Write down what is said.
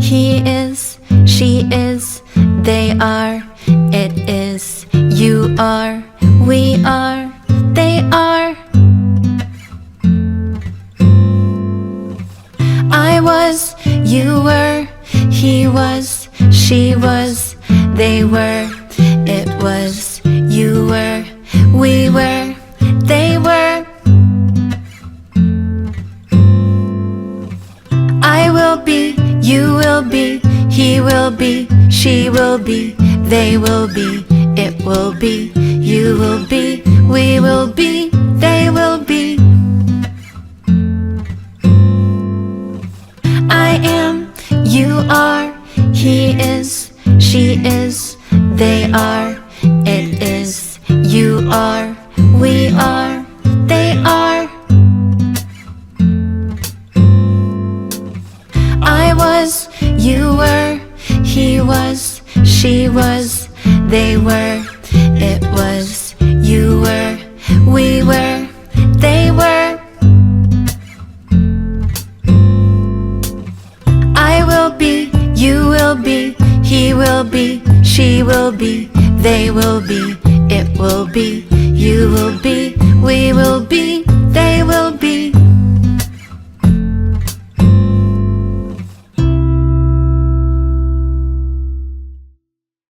He is, she is, they are, it is, you are, we are, they are. I was, you were, he was, she was, they were, it was, you were, we were, they were. I will be, you will be, he will be, she will be, they will be, it will be, you will be, we will be, they will be. I am, you are, he is, she is, they are, it is, you are, we are, they are. I was, you were, he was, she was, they were, it was, you were, we were, they were. I will be, you will be, he will be, she will be, they will be, it will be, you will be, we will be,